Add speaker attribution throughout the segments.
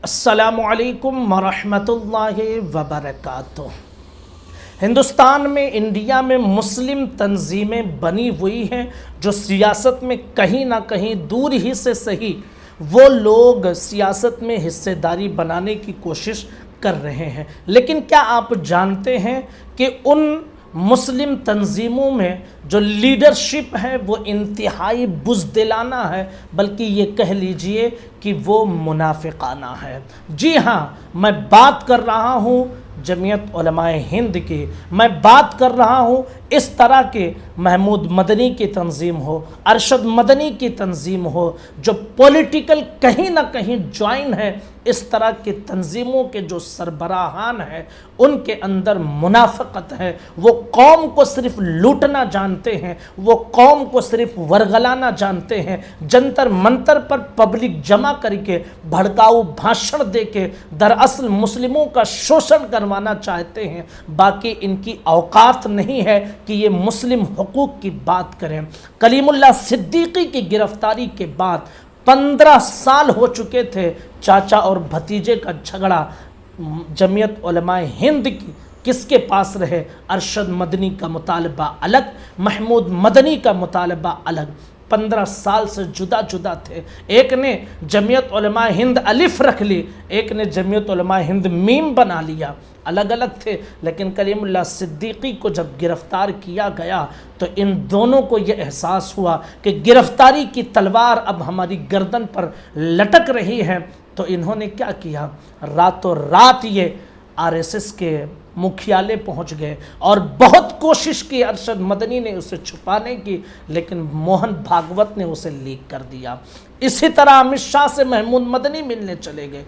Speaker 1: अस्सलामुअलैकुम वरहमतुल्लाहि वबरकातुह। हिंदुस्तान में, इंडिया में मुस्लिम तंजीमें बनी हुई हैं जो सियासत में कहीं ना कहीं दूर ही से सही वो लोग सियासत में हिस्सेदारी बनाने की कोशिश कर रहे हैं। लेकिन क्या आप जानते हैं कि उन मुस्लिम तंजीमों में जो लीडरशिप है वो इंतहाई बुज़दिलाना है, बल्कि ये कह लीजिए कि वो मुनाफिकाना है। जी हाँ, मैं बात कर रहा हूँ जमीयत उलमाए हिंद की। मैं बात कर रहा हूँ इस तरह के महमूद मदनी की तंजीम हो, अरशद मदनी की तंजीम हो, जो पॉलिटिकल कहीं ना कहीं ज्वाइन है। इस तरह की तंजीमों के जो सरबराहान हैं उनके अंदर मुनाफिकत है। वो कौम को सिर्फ लूटना जानते हैं, वो कौम को सिर्फ वरगलाना जानते हैं। जंतर मंतर पर पब्लिक जमा करके भड़काऊ भाषण देके दरअसल मुस्लिमों का शोषण करवाना चाहते हैं। बाकी इनकी औकात नहीं है कि ये मुस्लिम हुकूक की बात करें। कलीमुल्लाह सिद्दीकी की गिरफ्तारी के बाद 15 साल हो चुके थे। चाचा और भतीजे का झगड़ा जमीयत उलमाए हिंद की किसके पास रहे? अरशद मदनी का मुतालबा अलग, महमूद मदनी का मुतालबा अलग। 15 साल से जुदा जुदा थे। एक ने जमीयत उलमाए हिंद अलिफ रख ली, एक ने जमीयत उलमाए हिंद मीम बना लिया। अलग अलग थे। लेकिन कलीमुल्लाह सिद्दीकी को जब गिरफ्तार किया गया तो इन दोनों को यह एहसास हुआ कि गिरफ्तारी की तलवार अब हमारी गर्दन पर लटक रही है। तो इन्होंने क्या किया? रातों रात ये आरएसएस के मुख्यालय पहुंच गए और बहुत कोशिश की अरशद मदनी ने उसे छुपाने की, लेकिन मोहन भागवत ने उसे लीक कर दिया। इसी तरह अमित शाह से महमूद मदनी मिलने चले गए।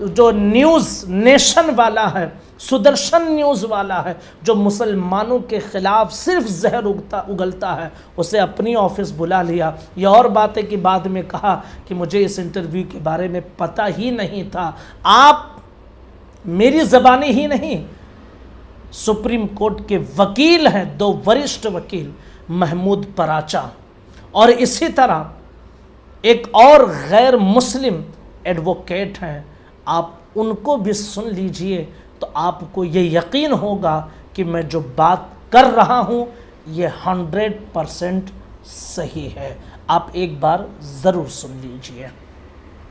Speaker 1: जो न्यूज़ नेशन वाला है, सुदर्शन न्यूज़ वाला है, जो मुसलमानों के खिलाफ सिर्फ जहर उगलता है, उसे अपनी ऑफिस बुला लिया। यह और बात है कि बाद में कहा कि मुझे इस इंटरव्यू के बारे में पता ही नहीं था। आप मेरी ज़बानी ही नहीं, सुप्रीम कोर्ट के वकील हैं, 2 वरिष्ठ वकील महमूद पराचा और इसी तरह एक और गैर मुस्लिम एडवोकेट हैं। आप उनको भी सुन लीजिए तो आपको ये यकीन होगा कि मैं जो बात कर रहा हूँ ये 100% सही है। आप एक बार ज़रूर सुन लीजिए।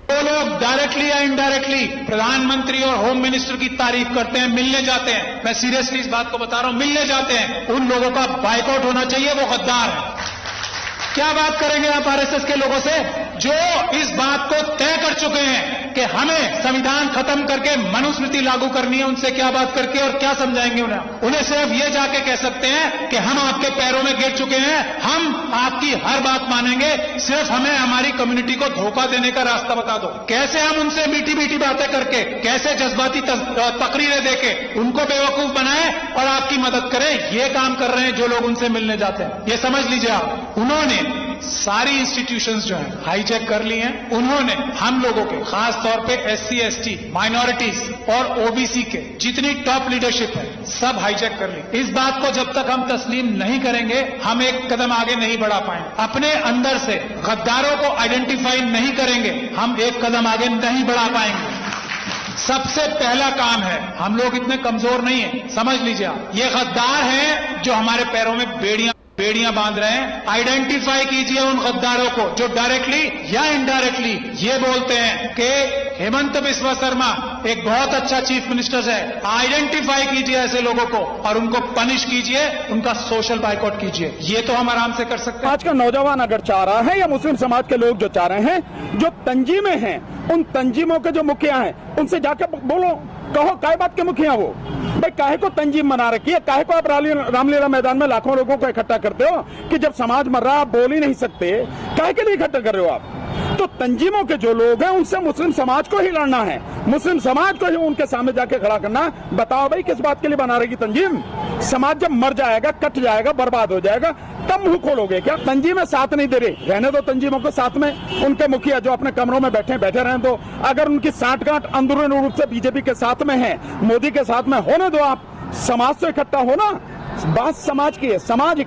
Speaker 2: वो लोग डायरेक्टली या इनडायरेक्टली प्रधानमंत्री और होम मिनिस्टर की तारीफ करते हैं, मिलने जाते हैं। मैं सीरियसली इस बात को बता रहा हूं, मिलने जाते हैं। उन लोगों का बाइकआउट होना चाहिए, वो गद्दार है। क्या बात करेंगे आप आरएसएस के लोगों से जो इस बात को तय कर चुके हैं कि हमें संविधान खत्म करके मनुस्मृति लागू करनी है? उनसे क्या बात करके और क्या समझाएंगे उन्हें सिर्फ ये जाके कह सकते हैं कि हम आपके पैरों में गिर चुके हैं, हम आपकी हर बात मानेंगे, सिर्फ हमें हमारी कम्युनिटी को धोखा देने का रास्ता बता दो। कैसे हम उनसे मीठी मीठी बातें करके, कैसे जज्बाती तकरीरें देके उनको बेवकूफ बनाएं और आपकी मदद करें, ये काम कर रहे हैं जो लोग उनसे मिलने जाते हैं। ये समझ लीजिए आप, उन्होंने सारी इंस्टीट्यूशंस जो हैं हाईजैक कर ली हैं। उन्होंने हम लोगों के, खास तौर पे एससी एसटी, माइनॉरिटीज और ओबीसी के जितनी टॉप लीडरशिप है सब हाईजैक कर ली। इस बात को जब तक हम तस्लीम नहीं करेंगे हम एक कदम आगे नहीं बढ़ा पाएंगे। अपने अंदर से गद्दारों को आइडेंटिफाई नहीं करेंगे हम एक कदम आगे नहीं बढ़ा पाएंगे। सबसे पहला काम है, हम लोग इतने कमजोर नहीं है, समझ लीजिए आप, ये गद्दार हैं जो हमारे पैरों में बेड़ियां बांध रहे हैं। आइडेंटिफाई कीजिए उन गद्दारों को जो डायरेक्टली या इनडायरेक्टली ये बोलते हैं कि हेमंत बिस्वा शर्मा एक बहुत अच्छा चीफ मिनिस्टर है। आइडेंटिफाई कीजिए ऐसे लोगों को और उनको पनिश कीजिए, उनका सोशल बाइकआउट कीजिए। ये तो हम आराम से कर सकते हैं।
Speaker 3: आज का नौजवान अगर चाह रहा है या मुस्लिम समाज के लोग जो चाह रहे हैं, जो तंजीमें हैं, उन तंजीमों के जो मुखिया हैं उनसे जाकर बोलो, कहो काय बात के मुखिया वो भाई, काहे को तंजीम बना रखी है? काहे को आप रामलीला मैदान में लाखों लोगों को इकट्ठा करते हो कि जब समाज मर रहा आप बोल ही नहीं सकते? काहे के लिए इकट्ठा कर रहे हो आप? तो तंजीमों के जो लोग हैं उनसे मुस्लिम समाज को ही लड़ना है, मुस्लिम समाज को ही उनके सामने जाके खड़ा करना। बताओ भाई किस बात के लिए बना रहेगी तंजीम? समाज जब मर जाएगा, कट जाएगा, बर्बाद हो जाएगा, तब मुंह खोलोगे क्या? तंजीमें साथ नहीं दे रही, रहने दो तंजीमों को साथ में। उनके मुखिया जो अपने कमरों में बैठे रहने दो। अगर उनकी साठगांठ अंदरूनी रूप से बीजेपी के साथ में है, मोदी के साथ में, होने दो आप। समाज तो इकट्ठा होना, बात समाज की है, समाज